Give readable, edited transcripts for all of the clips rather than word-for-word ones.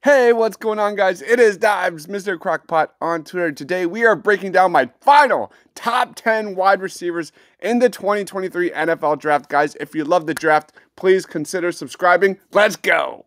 Hey, what's going on, guys? It is Dives, Mr. Crockpot on Twitter. Today, we are breaking down my final top 10 wide receivers in the 2023 NFL Draft. Guys, if you love the draft, please consider subscribing. Let's go!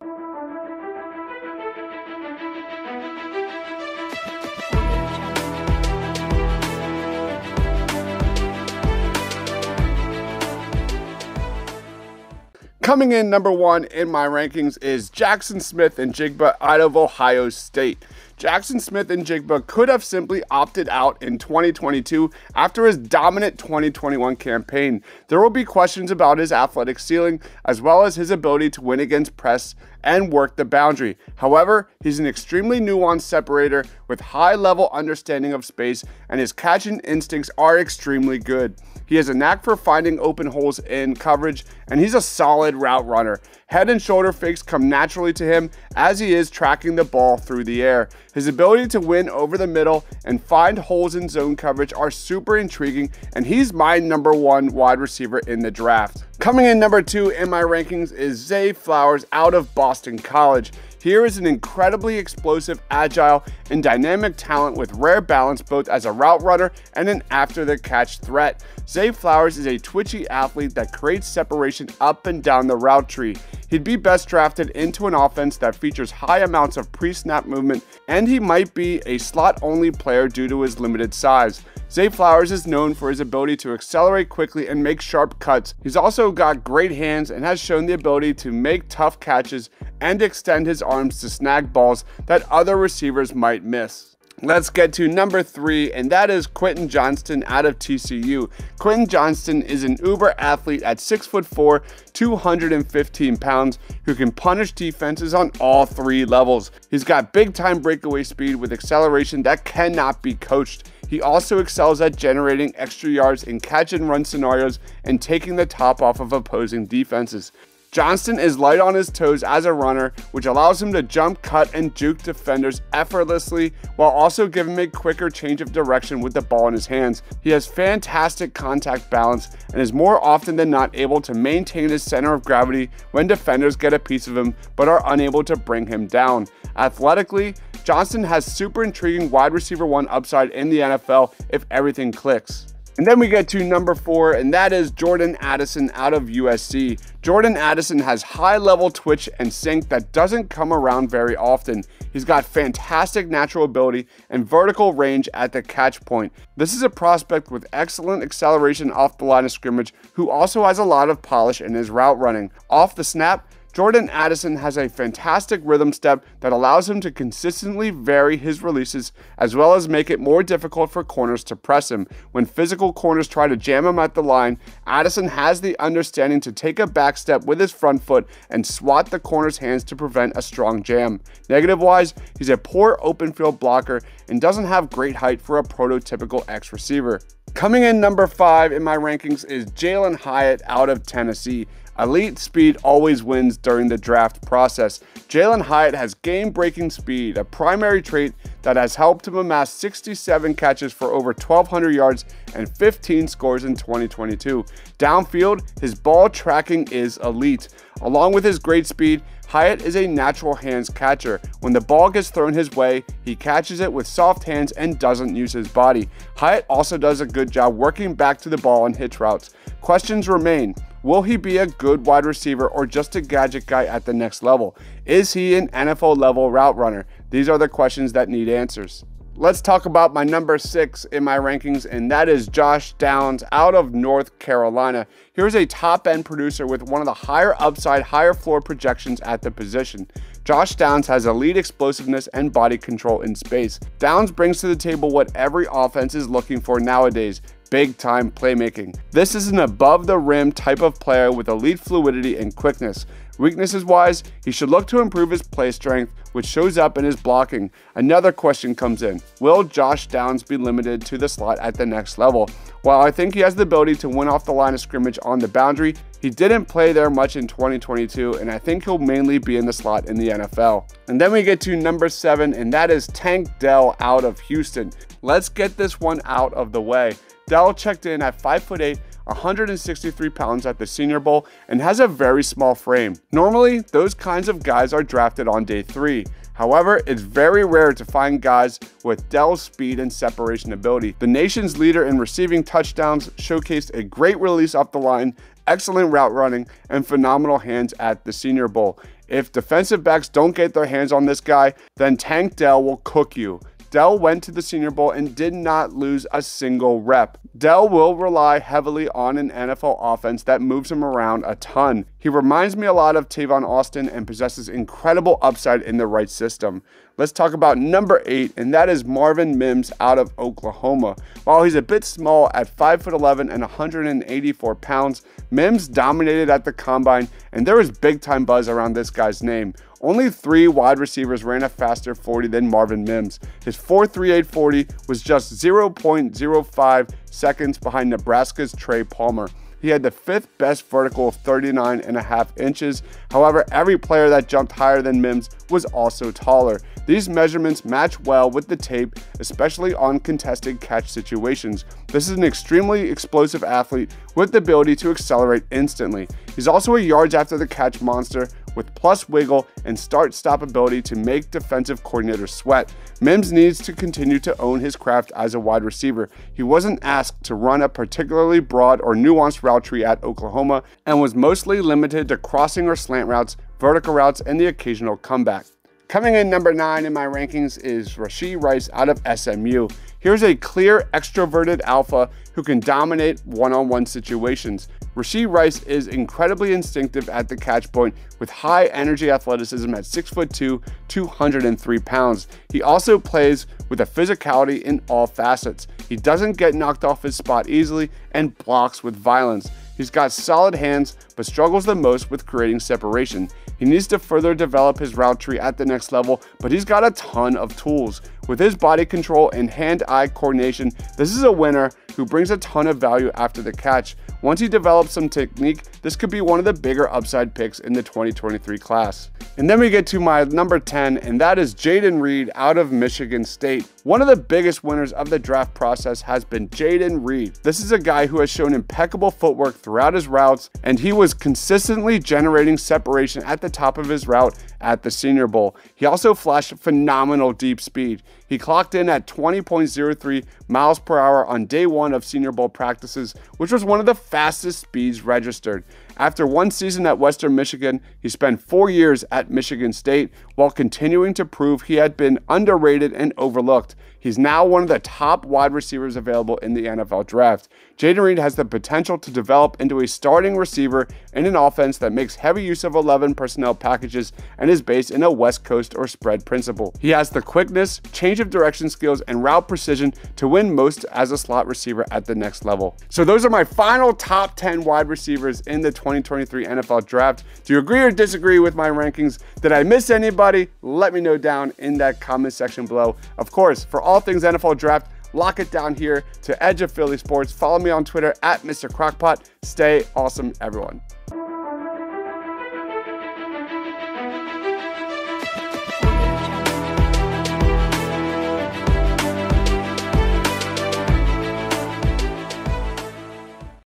Coming in number one in my rankings is Jackson Smith-Njigba out of Ohio State. Jackson Smith-Njigba could have simply opted out in 2022 after his dominant 2021 campaign. There will be questions about his athletic ceiling as well as his ability to win against press and work the boundary. However, he's an extremely nuanced separator with high-level understanding of space, and his catching instincts are extremely good. He has a knack for finding open holes in coverage, and he's a solid route runner. Head and shoulder fakes come naturally to him as he is tracking the ball through the air. His ability to win over the middle and find holes in zone coverage are super intriguing, and he's my number one wide receiver in the draft. Coming in number two in my rankings is Zay Flowers out of Boston College. Here is an incredibly explosive, agile, and dynamic talent with rare balance both as a route runner and an after-the-catch threat. Zay Flowers is a twitchy athlete that creates separation up and down the route tree. He'd be best drafted into an offense that features high amounts of pre-snap movement, and he might be a slot-only player due to his limited size. Zay Flowers is known for his ability to accelerate quickly and make sharp cuts. He's also got great hands and has shown the ability to make tough catches and extend his arms to snag balls that other receivers might miss. Let's get to number three, and that is Quentin Johnston out of TCU. Quentin Johnston is an uber athlete at 6'4", 215 pounds, who can punish defenses on all three levels. He's got big time breakaway speed with acceleration that cannot be coached. He also excels at generating extra yards in catch and run scenarios and taking the top off of opposing defenses. Johnston is light on his toes as a runner, which allows him to jump, cut, and juke defenders effortlessly while also giving him a quicker change of direction with the ball in his hands. He has fantastic contact balance and is more often than not able to maintain his center of gravity when defenders get a piece of him but are unable to bring him down. Athletically, Johnston has super intriguing wide receiver one upside in the NFL if everything clicks. And then we get to number four, and that is Jordan Addison out of USC. Jordan Addison has high-level twitch and sink that doesn't come around very often. He's got fantastic natural ability and vertical range at the catch point. This is a prospect with excellent acceleration off the line of scrimmage who also has a lot of polish in his route running. Off the snap, Jordan Addison has a fantastic rhythm step that allows him to consistently vary his releases as well as make it more difficult for corners to press him. When physical corners try to jam him at the line, Addison has the understanding to take a back step with his front foot and swat the corner's hands to prevent a strong jam. Negative-wise, he's a poor open field blocker and doesn't have great height for a prototypical X receiver. Coming in number five in my rankings is Jalin Hyatt out of Tennessee. Elite speed always wins during the draft process. Jalin Hyatt has game-breaking speed, a primary trait that has helped him amass 67 catches for over 1,200 yards and 15 scores in 2022. Downfield, his ball tracking is elite. Along with his great speed, Hyatt is a natural hands catcher. When the ball gets thrown his way, he catches it with soft hands and doesn't use his body. Hyatt also does a good job working back to the ball on hitch routes. Questions remain. Will he be a good wide receiver or just a gadget guy at the next level? Is he an NFL level route runner? These are the questions that need answers. Let's talk about my number six in my rankings, and that is Josh Downs out of North Carolina. Here's a top-end producer with one of the higher upside, higher floor projections at the position. Josh Downs has elite explosiveness and body control in space. Downs brings to the table what every offense is looking for nowadays: big-time playmaking. This is an above-the-rim type of player with elite fluidity and quickness. Weaknesses-wise, he should look to improve his play strength, which shows up in his blocking. Another question comes in: will Josh Downs be limited to the slot at the next level? While I think he has the ability to win off the line of scrimmage on the boundary, he didn't play there much in 2022, and I think he'll mainly be in the slot in the NFL. And then we get to number seven, and that is Tank Dell out of Houston. Let's get this one out of the way. Dell checked in at 5'8", 163 pounds at the Senior Bowl, and has a very small frame. Normally, those kinds of guys are drafted on day 3. However, it's very rare to find guys with DELL's speed and separation ability. The nation's leader in receiving touchdowns showcased a great release off the line, excellent route running, and phenomenal hands at the Senior Bowl. If defensive backs don't get their hands on this guy, then Tank DELL will cook you. DELL went to the Senior Bowl and did not lose a single rep. DELL will rely heavily on an NFL offense that moves him around a ton. He reminds me a lot of Tavon Austin and possesses incredible upside in the right system. Let's talk about number 8, and that is MARVIN MIMS out of Oklahoma. While he's a bit small at 5'11" and 184 pounds, MIMS dominated at the combine, and there was big time buzz around this guy's name. Only 3 wide receivers ran a faster 40 than MARVIN MIMS. His 4.38 40 was just 0.05 seconds behind Nebraska's Trey Palmer. He had the 5th best vertical of 39.5 inches. However, every player that jumped higher than MIMS was also taller. These measurements match well with the tape, especially on contested catch situations. This is an extremely explosive athlete with the ability to accelerate instantly. He's also a yards after the catch monster with plus wiggle and start-stop ability to make defensive coordinators sweat. MIMS needs to continue to own his craft as a wide receiver. He wasn't asked to run a particularly broad or nuanced route tree at Oklahoma and was mostly limited to crossing or slant routes, vertical routes, and the occasional comeback. Coming in number 9 in my rankings is RASHEE Rice out of SMU. Here's a clear extroverted alpha who can dominate one-on-one situations. RASHEE Rice is incredibly instinctive at the catch point with high energy athleticism at 6'2", 203 pounds. He also plays with a physicality in all facets. He doesn't get knocked off his spot easily and blocks with violence. He's got solid hands, but struggles the most with creating separation. He needs to further develop his route tree at the next level, but he's got a ton of tools. With his body control and hand-eye coordination, this is a winner who brings a ton of value after the catch. Once he develops some technique, this could be one of the bigger upside picks in the 2023 class. And then we get to my number 10, and that is JAYDEN Reed out of Michigan State. One of the biggest winners of the draft process has been JAYDEN Reed. This is a guy who has shown impeccable footwork throughout his routes, and he was consistently generating separation at the top of his route at the Senior Bowl. He also flashed phenomenal deep speed. He clocked in at 20.03 miles per hour on day 1 of Senior Bowl practices, which was one of the fastest speeds registered. After 1 season at Western Michigan, he spent 4 years at Michigan State while continuing to prove he had been underrated and overlooked. He's now one of the top wide receivers available in the NFL draft. JAYDEN Reed has the potential to develop into a starting receiver in an offense that makes heavy use of 11 personnel packages and is based in a West Coast or spread principle. He has the quickness, change of direction skills, and route precision to win most as a slot receiver at the next level. So those are my final top 10 wide receivers in the 2023 NFL draft. Do you agree or disagree with my rankings? Did I miss anybody? Let me know down in that comment section below. Of course, for all things NFL draft, lock it down here to Edge of Philly Sports. Follow me on Twitter at Mr. Crockpot. Stay awesome, everyone.